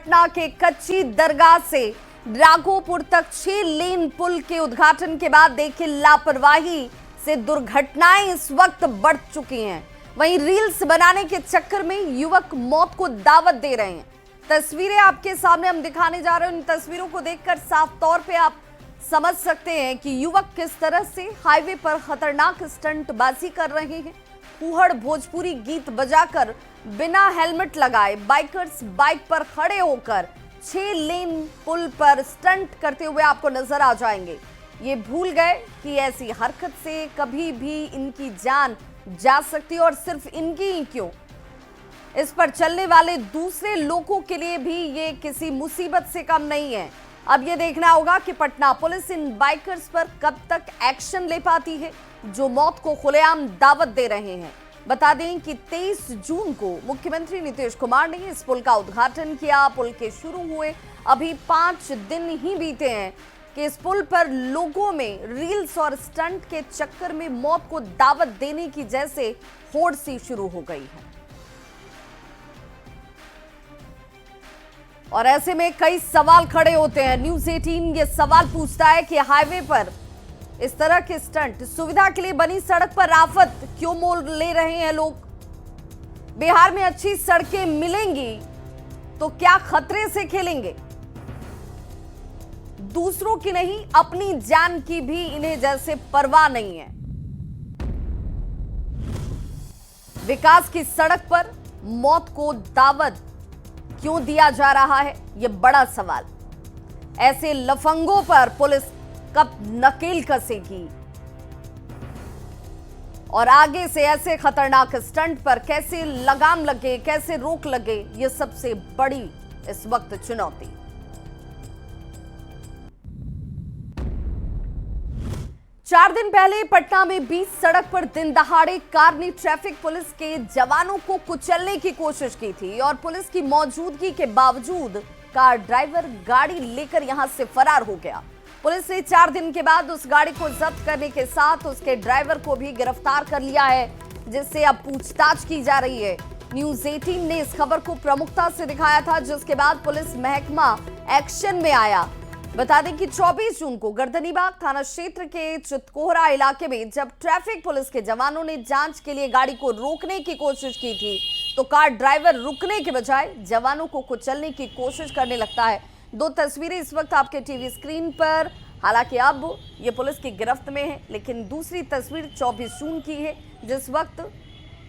पटना के कच्ची दरगाह से राघोपुर तक 6 लेन पुल के उद्घाटन के बाद देखिए लापरवाही से दुर्घटनाएं इस वक्त बढ़ चुकी हैं। वहीं रील्स बनाने के चक्कर में युवक मौत को दावत दे रहे हैं। तस्वीरें आपके सामने हम दिखाने जा रहे हैं। इन तस्वीरों को देखकर साफ तौर पे आप समझ सकते हैं कि युवक किस तरह से हाईवे पर खतरनाक स्टंटबाजी कर रहे हैं। फूहड़ भोजपुरी गीत बजाकर बिना हेलमेट लगाए बाइकर्स बाइक पर खड़े होकर 6 लेन पुल पर स्टंट करते हुए आपको नजर आ जाएंगे। ये भूल गए कि ऐसी हरकत से कभी भी इनकी जान जा सकती है और सिर्फ इनकी ही क्यों, इस पर चलने वाले दूसरे लोगों के लिए भी ये किसी मुसीबत से कम नहीं है। अब ये देखना होगा कि पटना पुलिस इन बाइकर्स पर कब तक एक्शन ले पाती है जो मौत को खुलेआम दावत दे रहे हैं। बता दें कि 23 जून को मुख्यमंत्री नीतीश कुमार ने इस पुल का उद्घाटन किया। पुल के शुरू हुए अभी 5 दिन ही बीते हैं कि इस पुल पर लोगों में रील्स और स्टंट के चक्कर में मौत को दावत देने की जैसे होड़ सी शुरू हो गई है। और ऐसे में कई सवाल खड़े होते हैं। न्यूज़ 18 ये सवाल पूछता है कि हाईवे पर इस तरह के स्टंट सुविधा के लिए बनी सड़क पर आफत क्यों मोल ले रहे हैं लोग। बिहार में अच्छी सड़कें मिलेंगी तो क्या खतरे से खेलेंगे। दूसरों की नहीं अपनी जान की भी इन्हें जैसे परवाह नहीं है। विकास की सड़क पर मौत को दावत क्यों दिया जा रहा है, यह बड़ा सवाल। ऐसे लफंगों पर पुलिस कब नकेल कसेगी और आगे से ऐसे खतरनाक स्टंट पर कैसे लगाम लगे, कैसे रोक लगे, यह सबसे बड़ी इस वक्त चुनौती। चार दिन पहले पटना में बीच सड़क पर दिन दहाड़े कार ने ट्रैफिक पुलिस के जवानों को कुचलने की कोशिश की थी और पुलिस की मौजूदगी के बावजूद कार ड्राइवर गाड़ी लेकर यहां से फरार हो गया। पुलिस ने 4 दिन के बाद उस गाड़ी को जब्त करने के साथ उसके ड्राइवर को भी गिरफ्तार कर लिया है, जिससे अब पूछताछ की जा रही है। न्यूज़ 18 ने इस खबर को प्रमुखता से दिखाया था, जिसके बाद पुलिस महकमा एक्शन में आया। बता दें कि 24 जून को गर्दनीबाग थाना क्षेत्र के चितकोहरा इलाके में जब ट्रैफिक पुलिस के जवानों ने जांच के लिए गाड़ी को रोकने की कोशिश की थी तो कार ड्राइवर रुकने के बजाय जवानों को कुचलने की कोशिश करने लगता है। 2 तस्वीरें इस वक्त आपके टीवी स्क्रीन पर। हालांकि अब ये पुलिस की गिरफ्त में है, लेकिन दूसरी तस्वीर 24 जून की है, जिस वक्त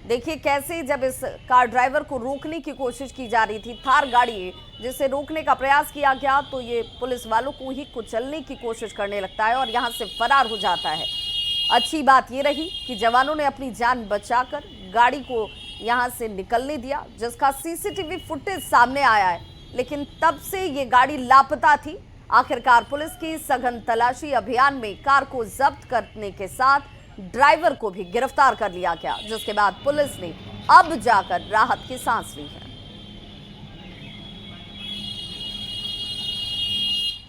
देखिए कैसे जब इस कार ड्राइवर को रोकने की कोशिश की जा रही थी, थार गाड़ी जिसे रोकने का प्रयास किया गया तो ये पुलिस वालों को ही कुचलने की कोशिश करने लगता है और यहां से फरार हो जाता है। अच्छी बात ये रही कि जवानों ने अपनी जान बचाकर गाड़ी को यहां से निकलने दिया, जिसका सीसीटीवी फुटेज सामने आया है, लेकिन तब से ये गाड़ी लापता थी। आखिरकार पुलिस की सघन तलाशी अभियान में कार को जब्त करने के साथ ड्राइवर को भी गिरफ्तार कर लिया गया, जिसके बाद पुलिस ने अब जाकर राहत की सांस ली है।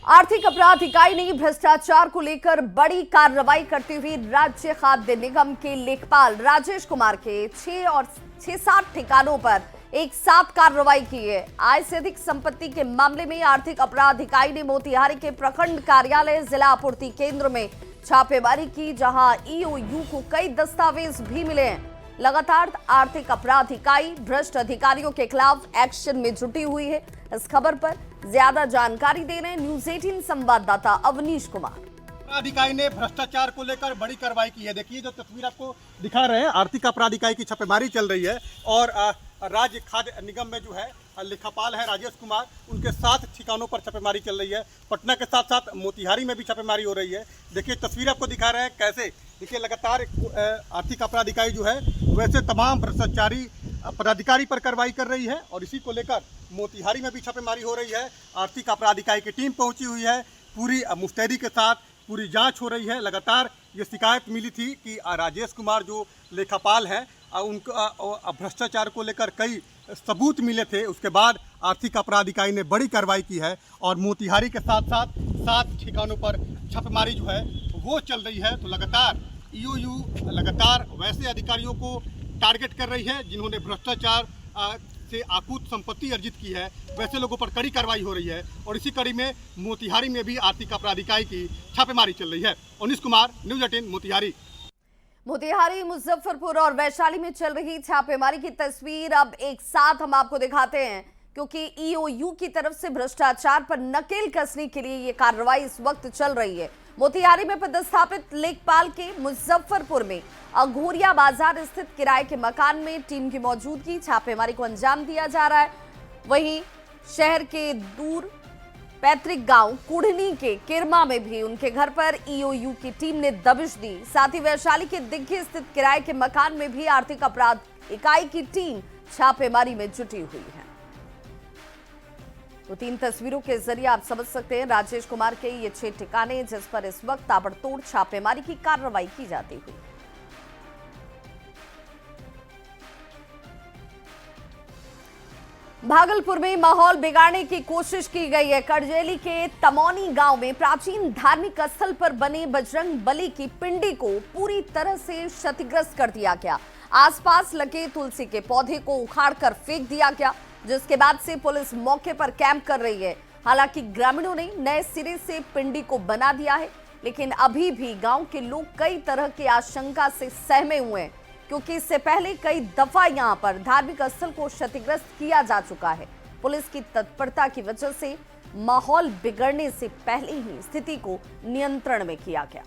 आर्थिक अपराध इकाई ने भ्रष्टाचार को लेकर बड़ी कार्रवाई करते हुए राज्य खाद्य निगम के लेखपाल राजेश कुमार के 6 और 6-7 ठिकानों पर एक साथ कार्रवाई की है। आय से अधिक संपत्ति के मामले में आर्थिक अपराध इकाई ने मोतिहारी के प्रखंड कार्यालय जिला आपूर्ति केंद्र में छापेमारी की, जहां ईओयू को कई दस्तावेज भी मिले हैं। लगातार आर्थिक अपराध इकाई भ्रष्ट अधिकारियों के खिलाफ एक्शन में जुटी हुई है। इस खबर पर ज्यादा जानकारी दे रहे हैं न्यूज़ 18 संवाददाता अवनीश कुमार। अपराध इकाई ने भ्रष्टाचार को लेकर बड़ी कार्रवाई की है। देखिए जो तस्वीर आपको दिखा रहे हैं, आर्थिक अपराध इकाई की छापेमारी चल रही है और राज्य खाद्य निगम में जो है लेखापाल है राजेश कुमार, उनके 7 ठिकानों पर छापेमारी चल रही है। पटना के साथ साथ मोतिहारी में भी छापेमारी हो रही है। देखिए तस्वीर आपको दिखा रहे हैं कैसे, देखिए लगातार आर्थिक अपराध इकाई जो है वैसे तमाम भ्रष्टाचारी पदाधिकारी पर कार्रवाई कर रही है और इसी को लेकर मोतिहारी में भी छापेमारी हो रही है। आर्थिक अपराध इकाई की टीम पहुंची हुई है, पूरी मुस्तैदी के साथ पूरी जांच हो रही है। लगातार ये शिकायत मिली थी कि राजेश कुमार जो लेखापाल हैं उनको भ्रष्टाचार को लेकर कई सबूत मिले थे। उसके बाद आर्थिक अपराध इकाई ने बड़ी कार्रवाई की है और मोतिहारी के साथ साथ 7 ठिकानों पर छापेमारी जो है वो चल रही है। तो लगातार ईओयू लगातार वैसे अधिकारियों को टारगेट कर रही है जिन्होंने भ्रष्टाचार से आकूत संपत्ति अर्जित की है, वैसे लोगों पर कड़ी कार्रवाई हो रही है। और इसी कड़ी में मोतिहारी में भी आर्थिक अपराध इकाई की छापेमारी चल रही है। अनिश कुमार, न्यूज़ 18 मोतिहारी। मोतिहारी, मुजफ्फरपुर और वैशाली में चल रही छापेमारी की तस्वीर अब एक साथ हम आपको दिखाते हैं, क्योंकि ईओयू की तरफ से भ्रष्टाचार पर नकेल कसने के लिए ये कार्रवाई इस वक्त चल रही है। मोतिहारी में पदस्थापित लेखपाल के मुजफ्फरपुर में अघोरिया बाजार स्थित किराए के मकान में टीम की मौजूदगी छापेमारी को अंजाम दिया जा रहा है। वहीं शहर के दूर पैतृक गांव कुढ़नी के किरमा में भी उनके घर पर ईओयू की टीम ने दबिश दी। साथ ही वैशाली के दिग्घी स्थित किराए के मकान में भी आर्थिक अपराध इकाई की टीम छापेमारी में जुटी हुई है। तो 3 तस्वीरों के जरिए आप समझ सकते हैं राजेश कुमार के ये 6 ठिकाने जिस पर इस वक्त ताबड़तोड़ छापेमारी की कार्रवाई की जाती हुई। भागलपुर में माहौल बिगाड़ने की कोशिश की गई है। करजेली के तमौनी गांव में प्राचीन धार्मिक स्थल पर बने बजरंग बली की पिंडी को पूरी तरह से क्षतिग्रस्त कर दिया गया। आसपास लगे तुलसी के पौधे को उखाड़कर फेंक दिया गया, जिसके बाद से पुलिस मौके पर कैंप कर रही है। हालांकि ग्रामीणों ने नए सिरे से पिंडी को बना दिया है, लेकिन अभी भी गांव के लोग कई तरह की आशंका से सहमे हुए हैं, क्योंकि इससे पहले कई दफा यहां पर धार्मिक स्थल को क्षतिग्रस्त किया जा चुका है। पुलिस की तत्परता की वजह से माहौल बिगड़ने से पहले ही स्थिति को नियंत्रण में किया गया।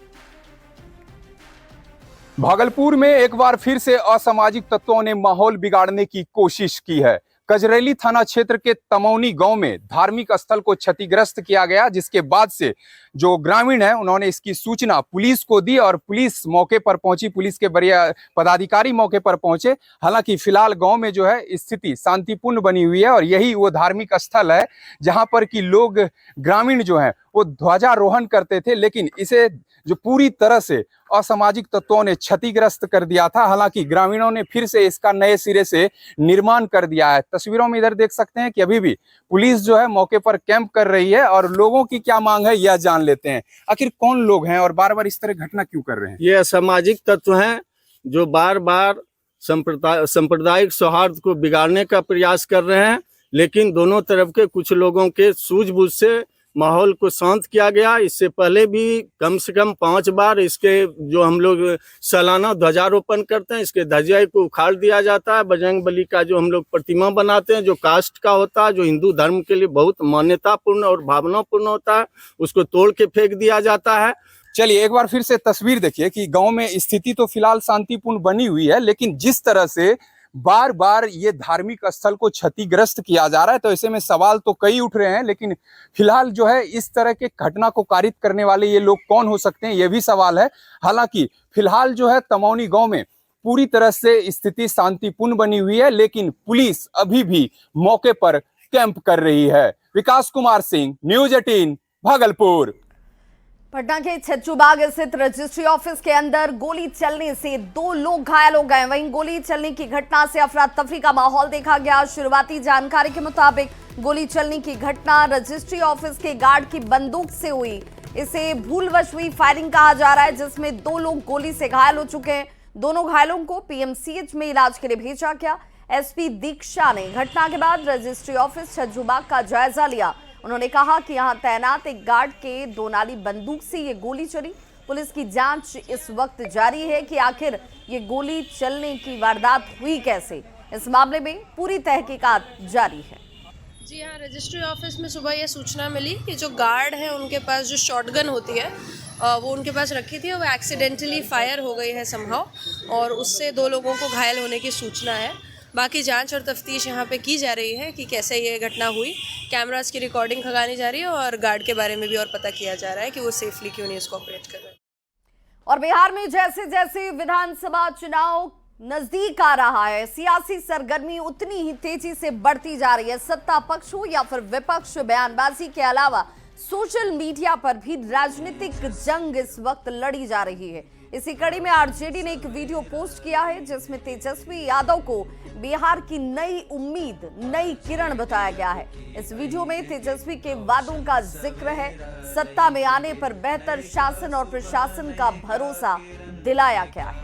भागलपुर में एक बार फिर से असामाजिक तत्वों ने माहौल बिगाड़ने की कोशिश की है। कजरेली थाना क्षेत्र के तमौनी गांव में धार्मिक स्थल को क्षतिग्रस्त किया गया, जिसके बाद से जो ग्रामीण हैं उन्होंने इसकी सूचना पुलिस को दी और पुलिस मौके पर पहुंची। पुलिस के बड़े पदाधिकारी मौके पर पहुंचे। हालांकि फिलहाल गांव में जो है स्थिति शांतिपूर्ण बनी हुई है और यही वो धार्मिक स्थल है जहां पर कि लोग ग्रामीण जो हैं वो ध्वजारोहण करते थे, लेकिन इसे जो पूरी तरह से असामाजिक तत्वों ने क्षतिग्रस्त कर दिया था। हालांकि ग्रामीणों ने फिर से इसका नए सिरे से निर्माण कर दिया है। तस्वीरों में इधर देख सकते हैं कि अभी भी पुलिस जो है मौके पर कैंप कर रही है और लोगों की क्या मांग है यह जान लेते हैं। आखिर कौन लोग हैं और बार बार इस तरह घटना क्यों कर रहे हैं? ये असामाजिक तत्व हैं जो बार बार सांप्रदायिक सौहार्द को बिगाड़ने का प्रयास कर रहे हैं, लेकिन दोनों तरफ के कुछ लोगों के सूझबूझ से माहौल को शांत किया गया। इससे पहले भी कम से कम 5 बार इसके जो हम लोग सालाना ध्वजारोपण करते हैं, इसके ध्वजा को उखाड़ दिया जाता है। बजरंग बली का जो हम लोग प्रतिमा बनाते हैं, जो काष्ठ का होता है, जो हिंदू धर्म के लिए बहुत मान्यतापूर्ण और भावनापूर्ण होता है, उसको तोड़ के फेंक दिया जाता है। चलिए एक बार फिर से तस्वीर देखिए कि गांव में स्थिति तो फिलहाल शांतिपूर्ण बनी हुई है, लेकिन जिस तरह से बार बार ये धार्मिक स्थल को क्षतिग्रस्त किया जा रहा है, तो ऐसे में सवाल तो कई उठ रहे हैं। लेकिन फिलहाल जो है इस तरह के घटना को कारित करने वाले ये लोग कौन हो सकते हैं, ये भी सवाल है। हालांकि फिलहाल जो है तमौनी गांव में पूरी तरह से स्थिति शांतिपूर्ण बनी हुई है, लेकिन पुलिस अभी भी मौके पर कैंप कर रही है। विकास कुमार सिंह, न्यूज़ 18 भागलपुर। पटना के छज्जूबाग स्थित रजिस्ट्री ऑफिस के अंदर गोली चलने से 2 लोग घायल हो गए। वहीं गोली चलने की घटना से अफरा तफरी का माहौल देखा गया। शुरुआती जानकारी के मुताबिक गोली चलने की घटना रजिस्ट्री ऑफिस के गार्ड की बंदूक से हुई। इसे भूलवश हुई फायरिंग कहा जा रहा है, जिसमें 2 लोग गोली से घायल हो चुके हैं। दोनों घायलों को पीएमसीएच में इलाज के लिए भेजा गया। एसपी दीक्षा ने घटना के बाद रजिस्ट्री ऑफिस छज्जूबाग का जायजा लिया। उन्होंने कहा कि यहां तैनात एक गार्ड के 2 नाली बंदूक से ये गोली चली। पुलिस की जांच इस वक्त जारी है कि आखिर ये गोली चलने की वारदात हुई कैसे। इस मामले में पूरी तहकीकात जारी है। जी हाँ, रजिस्ट्री ऑफिस में सुबह ये सूचना मिली कि जो गार्ड है उनके पास जो शॉटगन होती है वो उनके पास रखी थी और वो एक्सीडेंटली फायर हो गई है समहाउ, और उससे 2 लोगों को घायल होने की सूचना है। बाकी जांच और तफ्तीश यहाँ पे की जा रही है कि कैसे ये घटना हुई। कैमरास की रिकॉर्डिंग खंगाली जा रही है और गार्ड के बारे में भी और पता किया जा रहा है कि वो सेफली क्यों नहीं इसको ऑपरेट कर रहे हैं। और बिहार में जैसे जैसे विधानसभा चुनाव नजदीक आ रहा है, सियासी सरगर्मी उतनी ही तेजी से बढ़ती जा रही है। सत्ता पक्ष हो या फिर विपक्ष, बयानबाजी के अलावा सोशल मीडिया पर भी राजनीतिक जंग इस वक्त लड़ी जा रही है। इसी कड़ी में आरजेडी ने एक वीडियो पोस्ट किया है जिसमें तेजस्वी यादव को बिहार की नई उम्मीद, नई किरण बताया गया है। इस वीडियो में तेजस्वी के वादों का जिक्र है। सत्ता में आने पर बेहतर शासन और प्रशासन का भरोसा दिलाया गया है।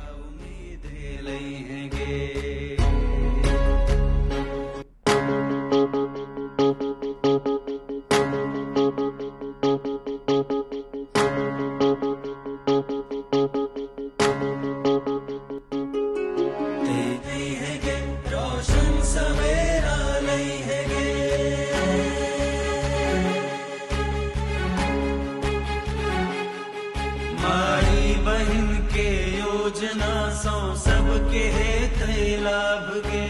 सांसों सबके थे लाभ के।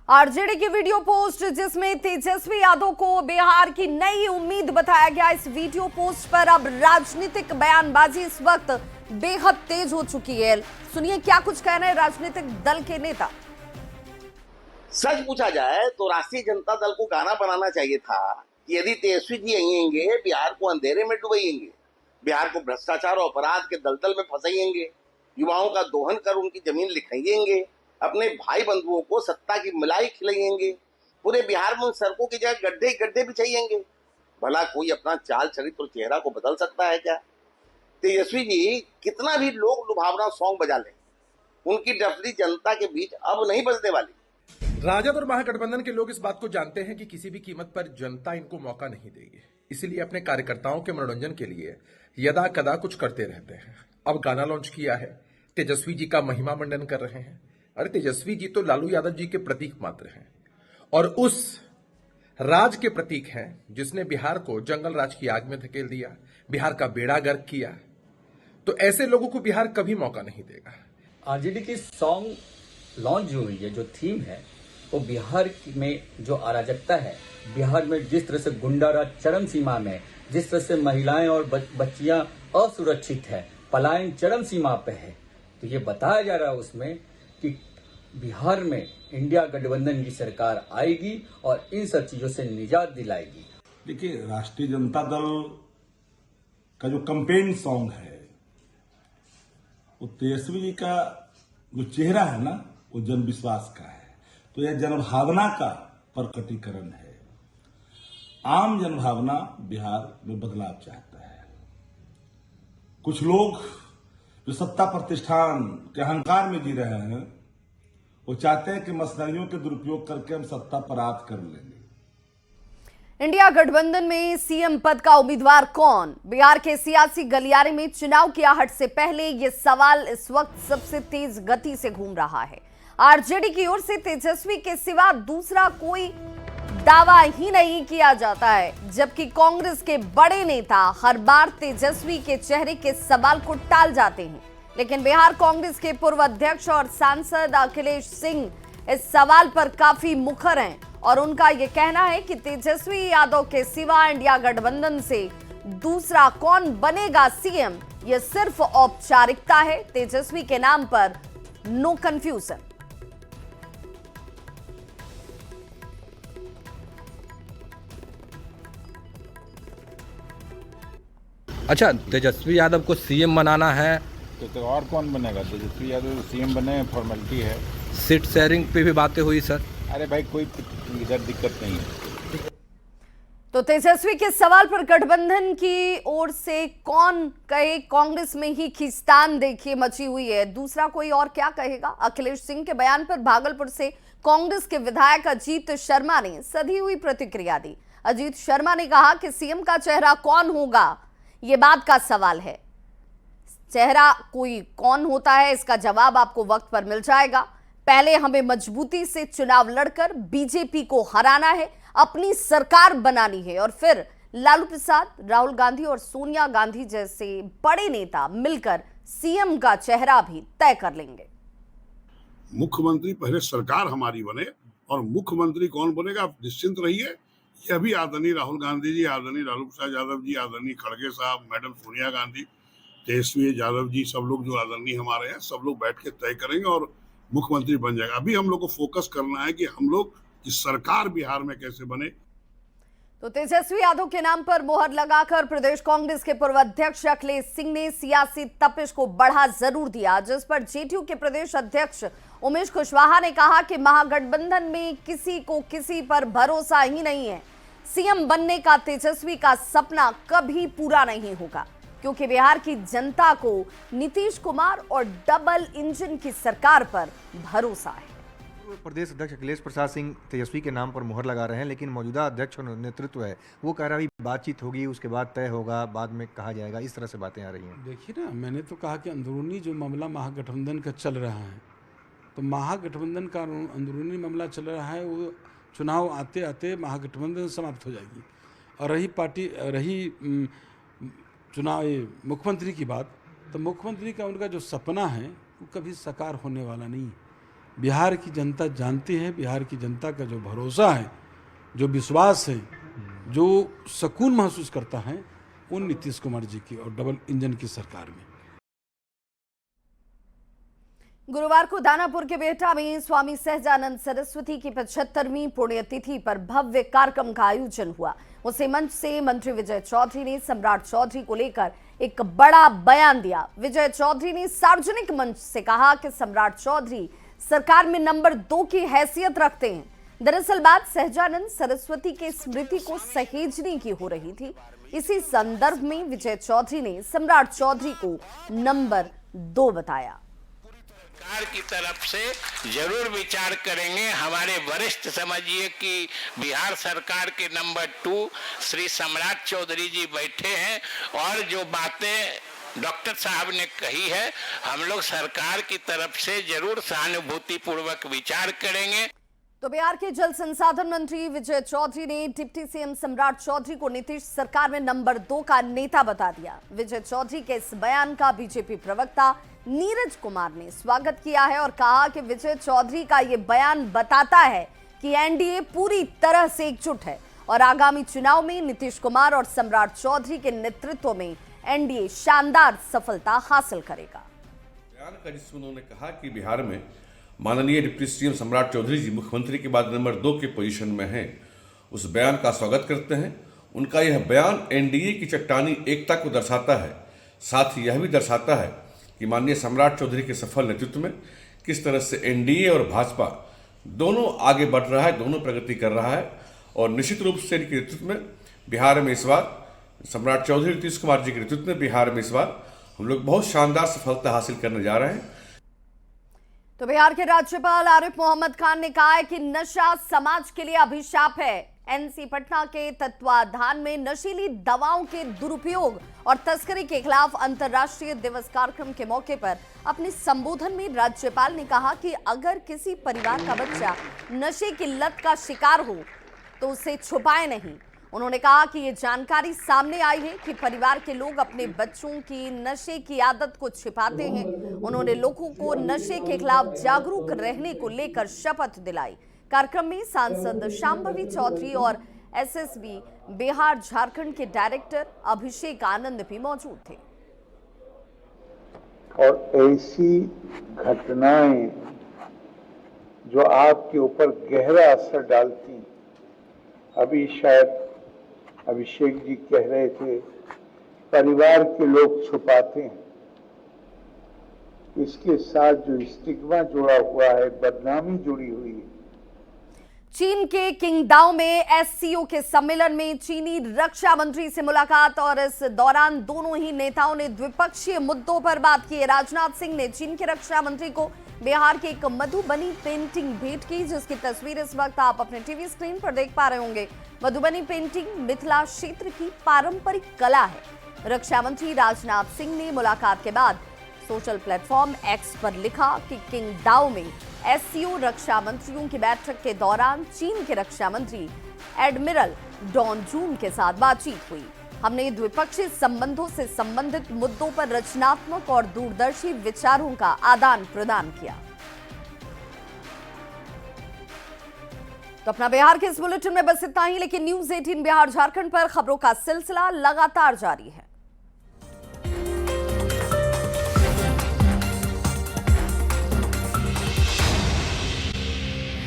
आरजेडी की वीडियो पोस्ट जिसमें तेजस्वी यादव को बिहार की नई उम्मीद बताया गया। इस वीडियो पोस्ट पर अब राजनीतिक बयानबाजी इस वक्त बेहद तेज हो चुकी है। सुनिए क्या कुछ कह रहे हैं राजनीतिक दल के नेता। सच पूछा जाए तो राष्ट्रीय जनता दल को गाना बनाना चाहिए था कि यदि तेजस्वी जी आएंगे बिहार को अंधेरे में डुबाएंगे, बिहार को भ्रष्टाचार और अपराध के दलदल में फंसाएंगे, युवाओं का दोहन कर उनकी जमीन लिखाएंगे, अपने भाई बंधुओं को सत्ता की मलाई खिलाएंगे, पूरे बिहार में उन सड़कों की जगह गड्ढे गड्ढे बिछाएंगे। भला कोई अपना चाल चरित्र और चेहरा को बदल सकता है क्या? तेजस्वी जी कितना भी लोग लुभावना सॉन्ग बजा लें, उनकी डफली जनता के बीच अब नहीं बजने वाली। राजद और महागठबंधन के लोग इस बात को जानते हैं कि किसी भी कीमत पर जनता इनको मौका नहीं देगी, इसीलिए अपने कार्यकर्ताओं के मनोरंजन के लिए यदा कदा कुछ करते रहते हैं। अब गाना लॉन्च किया है, तेजस्वी जी का महिमा मंडन कर रहे हैं। अरे तेजस्वी जी तो लालू यादव जी के प्रतीक मात्र हैं और उस राज के प्रतीक हैं जिसने बिहार को जंगल राज की आग में धकेल दिया, बिहार का बेड़ा गर्क किया। तो ऐसे लोगों को बिहार कभी मौका नहीं देगा। आरजेडी की सॉन्ग लॉन्च जो हुई है, जो थीम है, वो बिहार में जो अराजकता है, बिहार में जिस तरह से गुंडाराज चरम सीमा में, जिस तरह से महिलाएं और बच्चियां असुरक्षित है, पलायन चरम सीमा पे है, तो ये बताया जा रहा है उसमें कि बिहार में इंडिया गठबंधन की सरकार आएगी और इन सब चीजों से निजात दिलाएगी। देखिए, राष्ट्रीय जनता दल का जो कैंपेन सॉन्ग है वो तेजस्वी जी का जो चेहरा है ना, वो जन विश्वास का है, तो यह जनभावना का प्रकटीकरण है। आम जनभावना बिहार में बदलाव चाहता है। कुछ लोग जो सत्ता प्रतिष्ठान के अहंकार में जी रहे हैं, वो चाहते हैं कि मशीनरियों के दुरुपयोग करके हम सत्ता परास्त कर लेंगे। इंडिया गठबंधन में सीएम पद का उम्मीदवार कौन? बिहार के सियासी गलियारे में चुनाव की आहट से पहले यह सवाल इस वक्त सबसे तेज गति से घूम रहा है। आरजेडी की ओर से तेजस्वी के सिवा दूसरा कोई दावा ही नहीं किया जाता है, जबकि कांग्रेस के बड़े नेता हर बार तेजस्वी के चेहरे के सवाल को टाल जाते हैं। लेकिन बिहार कांग्रेस के पूर्व अध्यक्ष और सांसद अखिलेश सिंह इस सवाल पर काफी मुखर हैं और उनका यह कहना है कि तेजस्वी यादव के सिवा इंडिया गठबंधन से दूसरा कौन बनेगा सीएम, यह सिर्फ औपचारिकता है। तेजस्वी के नाम पर नो कंफ्यूजन। अच्छा, तेजस्वी यादव को सीएम बनाना है तो और कौन बनेगा? तेजस्वी यादव सीएम बने, फॉर्मेलिटी है। सीट शेयरिंग पे भी बातें हुई सर। अरे भाई, कोई इधर दिक्कत नहीं है। तो तेजस्वी के सवाल पर गठबंधन की ओर से कौन कहे, कांग्रेस में ही खींचतान देखिए मची हुई है, दूसरा कोई और क्या कहेगा? अखिलेश सिंह के बयान पर भागलपुर से कांग्रेस के विधायक अजीत शर्मा ने सधी हुई प्रतिक्रिया दी। अजीत शर्मा ने कहा कि सीएम का चेहरा कौन होगा, ये बात का सवाल है। चेहरा कोई कौन होता है, इसका जवाब आपको वक्त पर मिल जाएगा। पहले हमें मजबूती से चुनाव लड़कर बीजेपी को हराना है, अपनी सरकार बनानी है और फिर लालू प्रसाद, राहुल गांधी और सोनिया गांधी जैसे बड़े नेता मिलकर सीएम का चेहरा भी तय कर लेंगे। मुख्यमंत्री पहले सरकार हमारी बने और मुख्यमंत्री कौन बनेगा आप निश्चिंत रहिए। यह भी आदरणीय राहुल गांधी जी, आदरणीय लालू प्रसाद यादव जी, आदरणीय खड़गे साहब, मैडम सोनिया गांधी, तेजस्वी यादव जी, सब लोग जो आदरणीय हमारे हैं, सब लोग बैठ के तय करेंगे और मुख्यमंत्री बन जाएगा। अभी हम लोग को फोकस करना है कि हम लोग की सरकार बिहार में कैसे बने। तो तेजस्वी यादव के नाम पर मोहर लगाकर प्रदेश कांग्रेस के पूर्व अध्यक्ष अखिलेश सिंह ने सियासी तपिश को बढ़ा जरूर दिया, जिस पर जेडीयू के प्रदेश अध्यक्ष उमेश कुशवाहा ने कहा कि महागठबंधन में किसी को किसी पर भरोसा ही नहीं है। सीएम बनने का तेजस्वी का सपना कभी पूरा नहीं होगा, क्योंकि बिहार की जनता को नीतीश कुमार और डबल इंजन की सरकार पर भरोसा है। प्रदेश अध्यक्ष अखिलेश प्रसाद सिंह तेजस्वी के नाम पर मोहर लगा रहे हैं, लेकिन मौजूदा अध्यक्ष और नेतृत्व है वो कह रहा है बातचीत होगी, उसके बाद तय होगा, बाद में कहा जाएगा, इस तरह से बातें आ रही हैं। देखिए ना, मैंने तो कहा कि अंदरूनी जो मामला महागठबंधन का चल रहा है, तो महागठबंधन का अंदरूनी मामला चल रहा है, वो चुनाव आते आते महागठबंधन समाप्त हो जाएगी। और रही चुनाव मुख्यमंत्री की बात, तो मुख्यमंत्री का उनका जो सपना है वो कभी साकार होने वाला नहीं। बिहार की जनता जानती है, बिहार की जनता का जो भरोसा है, जो विश्वास है, जो सुकून महसूस करता है उन नीतीश कुमार जी की और डबल इंजन की सरकार में। गुरुवार को दानापुर के बेहटा में स्वामी सहजानंद सरस्वती की 75वीं पुण्यतिथि पर भव्य कार्यक्रम का आयोजन हुआ। उसी मंच से मंत्री विजय चौधरी ने सम्राट चौधरी को लेकर एक बड़ा बयान दिया। विजय चौधरी ने सार्वजनिक मंच से कहा कि सम्राट चौधरी सरकार में नंबर 2 की हैसियत रखते हैं। दरअसल बात सहजानंद सरस्वती के स्मृति को सहेजने की हो रही थी। इसी संदर्भ में विजय चौधरी ने सम्राट चौधरी को नंबर 2 बताया। सरकार की तरफ से जरूर विचार करेंगे। हमारे वरिष्ठ समझिए कि बिहार सरकार के नंबर 2 श्री सम्राट चौधरी जी बैठे हैं और जो बातें डॉक्टर साहब ने कही है हम लोग सरकार की तरफ से जरूर सहानुभूति पूर्वक विचार करेंगे। तो बिहार के जल संसाधन मंत्री विजय चौधरी ने डिप्टी सीएम सम्राट चौधरी को नीतीश सरकार में नंबर 2 का नेता बता दिया। विजय चौधरी के इस बयान का बीजेपी प्रवक्ता नीरज कुमार ने स्वागत किया है और कहा कि विजय चौधरी का ये बयान बताता है कि एनडीए पूरी तरह से एकजुट है और आगामी चुनाव में नीतीश कुमार और सम्राट चौधरी के नेतृत्व में एनडीए शानदार सफलता हासिल करेगा। बयान का जिसमें उन्होंने कहा कि बिहार में माननीय डिप्टी सीएम सम्राट चौधरी जी मुख्यमंत्री के बाद नंबर 2 के पोजीशन में हैं, उस बयान का स्वागत करते हैं। उनका यह बयान एनडीए की चट्टानी एकता को दर्शाता है, साथ ही यह भी दर्शाता है कि माननीय सम्राट चौधरी के सफल नेतृत्व में किस तरह से एनडीए और भाजपा दोनों आगे बढ़ रहा है, दोनों प्रगति कर रहा है। और निश्चित रूप से इनके नेतृत्व में बिहार में इस बार सम्राट चौधरी नीतीश कुमार जी के नेतृत्व में बिहार में इस बार हम लोग बहुत शानदार सफलता हासिल करने जा रहे हैं। तो बिहार के राज्यपाल आरिफ मोहम्मद खान ने कहा है कि नशा समाज के लिए अभिशाप है। एनसी पटना के तत्वाधान में नशीली दवाओं के दुरुपयोग और तस्करी के खिलाफ अंतर्राष्ट्रीय दिवस कार्यक्रम के मौके पर अपने संबोधन में राज्यपाल ने कहा कि अगर किसी परिवार का बच्चा नशे की लत का शिकार हो तो उसे छुपाए नहीं। उन्होंने कहा कि ये जानकारी सामने आई है कि परिवार के लोग अपने बच्चों की नशे की आदत को छिपाते हैं। उन्होंने लोगों को नशे के खिलाफ जागरूक रहने को लेकर शपथ दिलाई। कार्यक्रम में सांसद शांभवी चौधरी और एसएसबी बिहार झारखंड के डायरेक्टर अभिषेक आनंद भी मौजूद थे। और ऐसी घटनाएं जो आपके ऊपर गहरा असर डालती, अभी शायद अभिषेक जी कह रहे थे परिवार के लोग छुपाते हैं, इसके साथ जो स्टिग्मा जुड़ा हुआ है, बदनामी जुड़ी हुई है। चीन के किंगडाओ में एससीओ के सम्मेलन में चीनी रक्षा मंत्री से मुलाकात और इस दौरान दोनों ही नेताओं ने द्विपक्षीय मुद्दों पर बात की। राजनाथ सिंह ने चीन के रक्षा मंत्री को बिहार की एक मधुबनी पेंटिंग भेंट की, जिसकी तस्वीर इस वक्त आप अपने टीवी स्क्रीन पर देख पा रहे होंगे। मधुबनी पेंटिंग मिथिला क्षेत्र की पारंपरिक कला है। रक्षा मंत्री राजनाथ सिंह ने मुलाकात के बाद सोशल प्लेटफॉर्म एक्स पर लिखा कि किंगडाओ में एससीओ रक्षा मंत्रियों की बैठक के दौरान चीन के रक्षा मंत्री एडमिरल डॉन जून के साथ बातचीत हुई। हमने द्विपक्षीय संबंधों से संबंधित मुद्दों पर रचनात्मक और दूरदर्शी विचारों का आदान प्रदान किया। तो अपना बिहार के इस बुलेटिन में बस इतना ही, लेकिन न्यूज़ 18 बिहार झारखंड पर खबरों का सिलसिला लगातार जारी है।